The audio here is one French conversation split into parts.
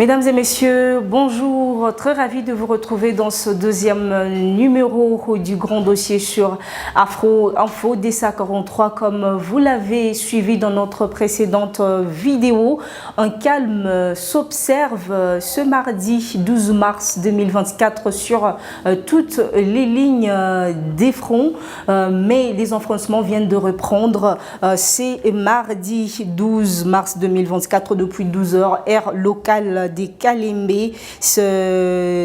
Mesdames et messieurs, bonjour, très ravi de vous retrouver dans ce deuxième numéro du grand dossier sur Afro Info DESA 43. Comme vous l'avez suivi dans notre précédente vidéo, un calme s'observe ce mardi 12 mars 2024 sur toutes les lignes des fronts, mais les enfoncements viennent de reprendre. C'est mardi 12 mars 2024 depuis 12 heures, aire locale des Kalembe,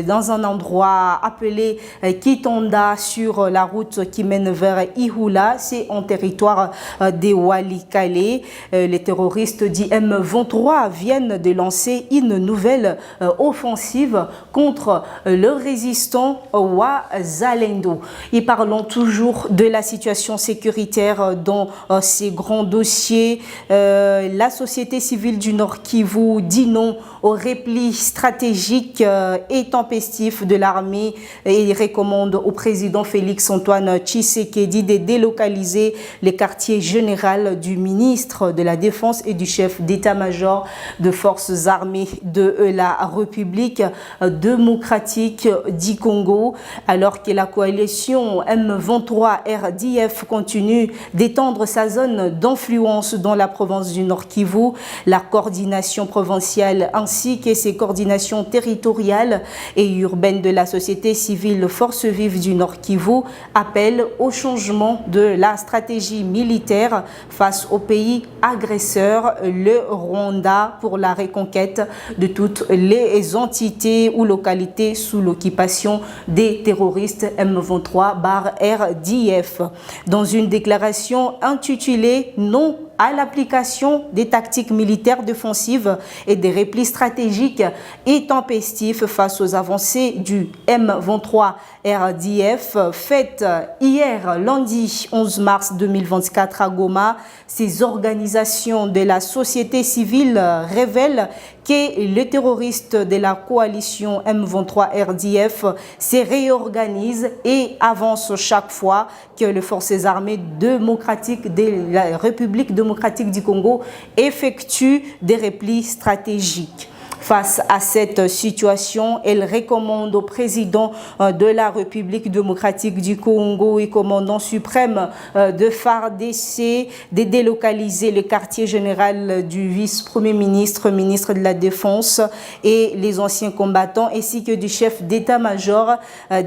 dans un endroit appelé Kitonda sur la route qui mène vers Ihula. C'est en territoire des Walikale. Les terroristes du M23 viennent de lancer une nouvelle offensive contre le résistant Wazalendo. Et parlons toujours de la situation sécuritaire dans ces grands dossiers. La société civile du Nord Kivu dit non au repli stratégique et tempestif de l'armée et recommande au président Félix-Antoine Tshisekedi de délocaliser les quartiers généraux du ministre de la Défense et du chef d'état-major de forces armées de la République démocratique du Congo, alors que la coalition M23 RDF continue d'étendre sa zone d'influence dans la province du Nord Kivu. La coordination provinciale ainsi que ses coordinations territoriales et urbaines de la société civile Forces vives du Nord Kivu appellent au changement de la stratégie militaire face au pays agresseur, le Rwanda, pour la reconquête de toutes les entités ou localités sous l'occupation des terroristes M23/RDF. Dans une déclaration intitulée « Non à l'application des tactiques militaires défensives et des replis stratégiques et tempestifs face aux avancées du M23 RDF, faite hier lundi 11 mars 2024 à Goma. Ces organisations de la société civile révèlent que les terroristes de la coalition M23 RDF se réorganisent et avancent chaque fois que les forces armées démocratiques de la République démocratique du Congo effectuent des replis stratégiques. Face à cette situation, elle recommande au président de la République démocratique du Congo et commandant suprême de FARDC de délocaliser le quartier général du vice-premier ministre, ministre de la Défense et les anciens combattants, ainsi que du chef d'état-major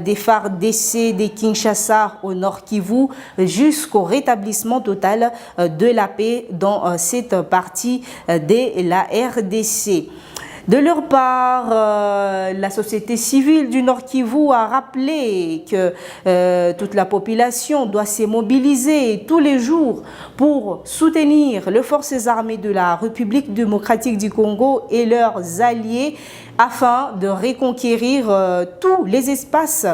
des FARDC de Kinshasa au Nord Kivu, jusqu'au rétablissement total de la paix dans cette partie de la RDC. De leur part, la société civile du Nord Kivu a rappelé que toute la population doit se mobiliser tous les jours pour soutenir les forces armées de la République démocratique du Congo et leurs alliés afin de reconquérir tous les espaces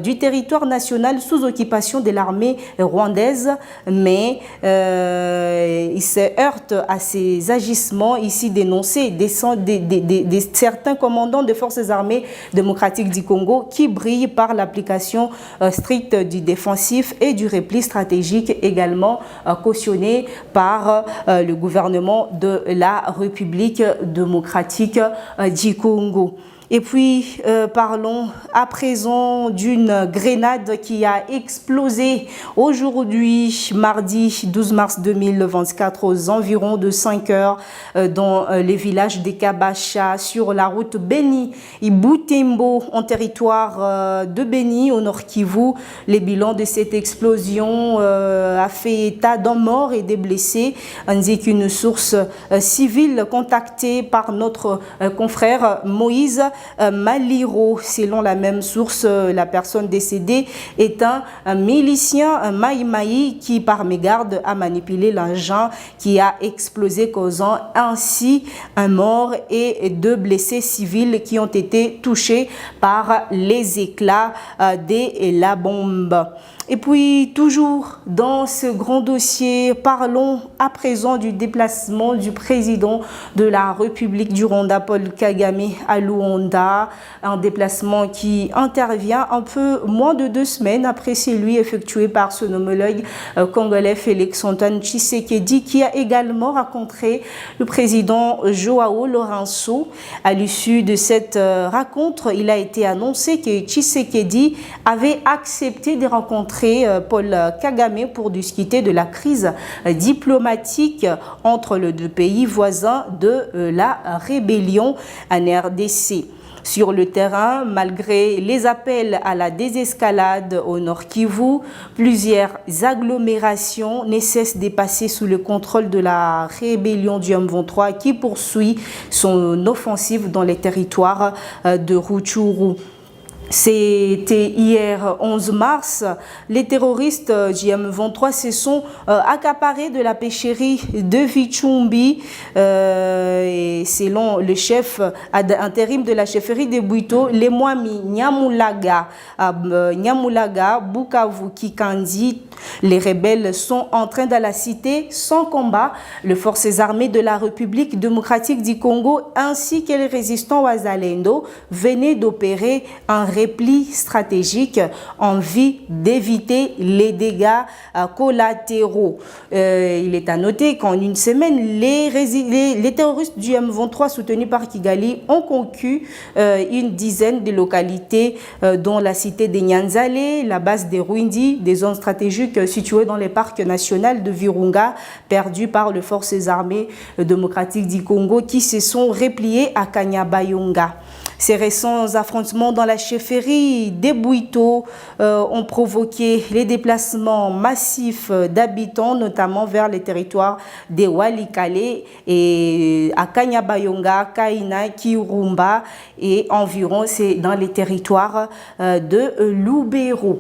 du territoire national sous occupation de l'armée rwandaise, mais il se heurte à ces agissements ici dénoncés des certains commandants des forces armées démocratiques du Congo qui brillent par l'application stricte du défensif et du repli stratégique, également cautionné par le gouvernement de la République démocratique du Congo. Et puis, parlons à présent d'une grenade qui a explosé aujourd'hui, mardi 12 mars 2024, aux environs de 5 heures dans les villages des Kabacha sur la route Beni et Butembo en territoire de Beni au Nord Kivu. Les bilans de cette explosion a fait état d'un mort et des blessés, ainsi qu'une source civile contactée par notre confrère Moïse Maliro. Selon la même source, la personne décédée est un milicien Maï qui, par mégarde, a manipulé l'engin qui a explosé, causant ainsi un mort et 2 blessés civils qui ont été touchés par les éclats de la bombe. Et puis, toujours dans ce grand dossier, parlons à présent du déplacement du président de la République du Rwanda, Paul Kagame, à Luanda. Rwanda, un déplacement qui intervient un peu moins de 2 semaines après celui effectué par son homologue congolais Félix-Antoine Tshisekedi, qui a également rencontré le président Joao Lourenço. À l'issue de cette rencontre, il a été annoncé que Tshisekedi avait accepté de rencontrer Paul Kagame pour discuter de la crise diplomatique entre les deux pays voisins de la rébellion en RDC. Sur le terrain, malgré les appels à la désescalade au Nord Kivu, plusieurs agglomérations ne cessent de passer sous le contrôle de la rébellion du M23 qui poursuit son offensive dans les territoires de Rutshuru. C'était hier 11 mars, les terroristes du M23 se sont accaparés de la pêcherie de Vichumbi et selon le chef intérim de la chefferie de Bwito, les Mwami Nyamulaga, Bukavu, Kikandi, les rebelles sont entrés dans la cité sans combat. Les forces armées de la République démocratique du Congo ainsi que les résistants Wazalendo venaient d'opérer un repli stratégique en vue d'éviter les dégâts collatéraux. Il est à noter qu'en une semaine, les terroristes du M23 soutenus par Kigali ont conquis une dizaine de localités dont la cité de Nyanzale, la base des Rwindi, des zones stratégiques situées dans les parcs nationaux de Virunga, perdus par les forces armées démocratiques du Congo qui se sont repliées à Kanyabayonga. Ces récents affrontements dans la chefferie des Bwito ont provoqué les déplacements massifs d'habitants, notamment vers les territoires des Walikale et à Kanyabayonga, Kaina, Kirumba et environ, c'est dans les territoires de Lubero.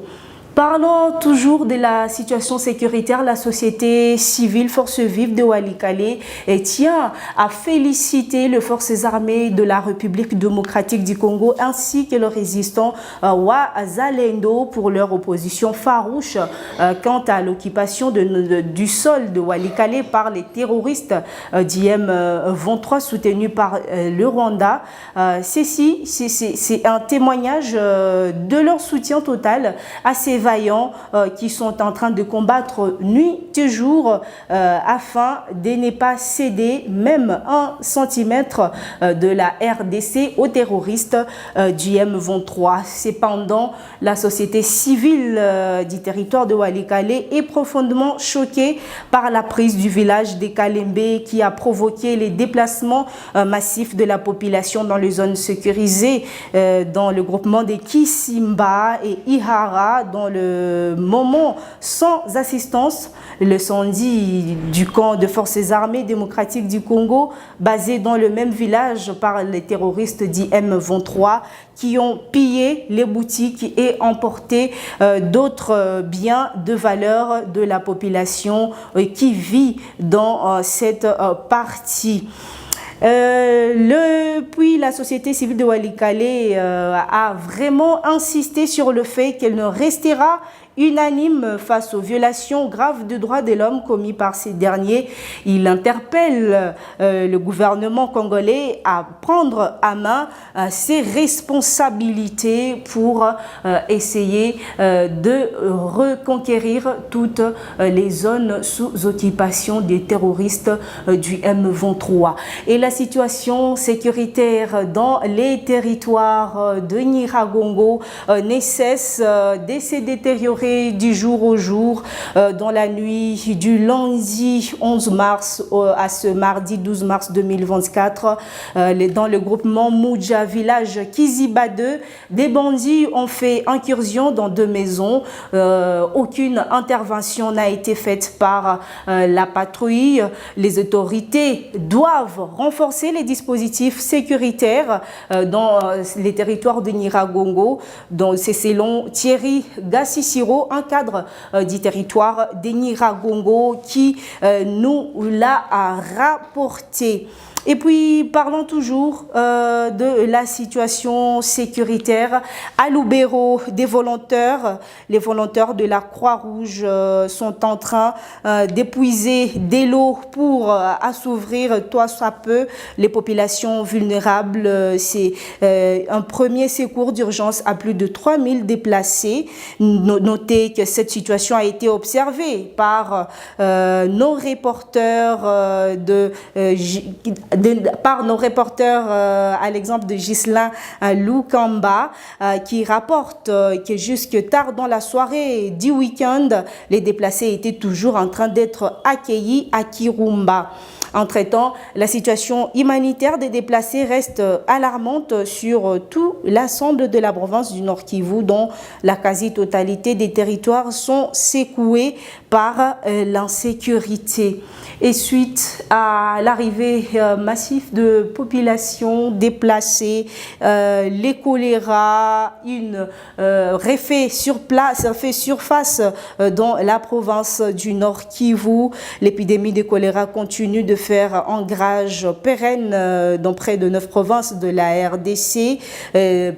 Parlons toujours de la situation sécuritaire. La société civile, forces vives de Walikale tient à féliciter les forces armées de la République démocratique du Congo ainsi que les résistants Wazalendo pour leur opposition farouche quant à l'occupation du sol de Walikale par les terroristes du M23 soutenus par le Rwanda. C'est un témoignage de leur soutien total à ces vaillants qui sont en train de combattre nuit et jour afin de ne pas céder même 1 centimètre de la RDC aux terroristes du M23. Cependant, la société civile du territoire de Walikale est profondément choquée par la prise du village de Kalembe qui a provoqué les déplacements massifs de la population dans les zones sécurisées dans le groupement de Kisimba et Ihara dans le moment sans assistance. Le samedi du camp de forces armées démocratiques du Congo basé dans le même village par les terroristes du M23 qui ont pillé les boutiques et emporté d'autres biens de valeur de la population qui vit dans cette partie. Puis la société civile de Walikale a vraiment insisté sur le fait qu'elle ne restera unanime face aux violations graves des droits de l'homme commis par ces derniers. Il interpelle le gouvernement congolais à prendre à main ses responsabilités pour essayer de reconquérir toutes les zones sous occupation des terroristes du M23. Et la situation sécuritaire dans les territoires de Nyiragongo ne cesse de se détériorer du jour au jour. Dans la nuit du lundi 11 mars à ce mardi 12 mars 2024, dans le groupement Moudja village Kiziba 2, des bandits ont fait incursion dans 2 maisons. Aucune intervention n'a été faite par la patrouille. Les autorités doivent renforcer les dispositifs sécuritaires dans les territoires de Nyiragongo. C'est selon Thierry Gassissiro, un cadre du territoire de Nyiragongo qui nous l'a rapporté. Et puis, parlons toujours de la situation sécuritaire. À Lubero, les volontaires de la Croix-Rouge sont en train d'épuiser de l'eau pour assouvir tant soit peu les populations vulnérables. C'est un premier secours d'urgence à plus de 3000 déplacés. Notez que cette situation a été observée par nos reporters à l'exemple de Ghislain Lukamba qui rapporte que jusque tard dans la soirée du week-end, les déplacés étaient toujours en train d'être accueillis à Kirumba. Entre-temps, la situation humanitaire des déplacés reste alarmante sur tout l'ensemble de la province du Nord Kivu, dont la quasi-totalité des territoires sont secoués par l'insécurité. Et suite à l'arrivée massive de populations déplacées, les choléra, refait surface dans la province du Nord Kivu. L'épidémie de choléra continue de faire ancrage pérenne dans près de 9 provinces de la RDC.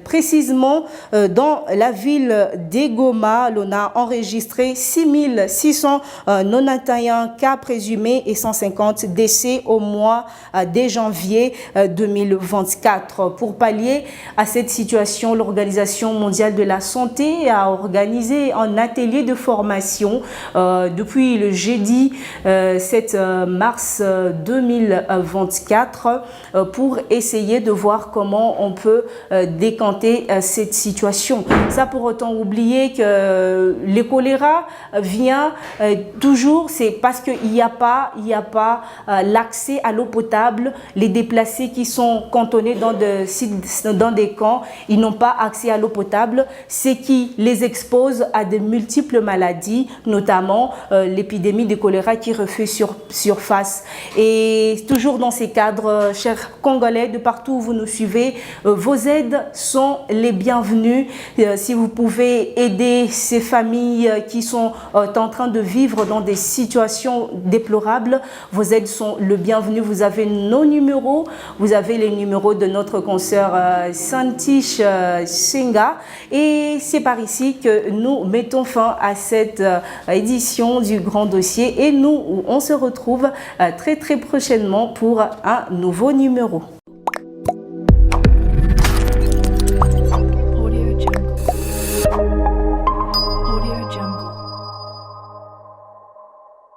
Précisément dans la ville d'Egoma, l'on a enregistré 6691 cas présumés et 150 décès au mois de janvier 2024. Pour pallier à cette situation, l'Organisation mondiale de la santé a organisé un atelier de formation depuis le jeudi 7 mars 2024 pour essayer de voir comment on peut décanter cette situation. Ça pour autant oublier que le choléra vient toujours, c'est parce qu'il n'y a pas l'accès à l'eau potable. Les déplacés qui sont cantonnés dans des camps, ils n'ont pas accès à l'eau potable, ce qui les expose à de multiples maladies, notamment l'épidémie de choléra qui refait surface. Et toujours dans ces cadres, chers Congolais, de partout où vous nous suivez, vos aides sont les bienvenues. Si vous pouvez aider ces familles qui sont en train de vivre dans des situations déplorables, vos aides sont le bienvenu. Vous avez nos numéros, vous avez les numéros de notre consoeur Santish Senga. Et c'est par ici que nous mettons fin à cette édition du Grand Dossier. Et nous, on se retrouve très prochainement pour un nouveau numéro.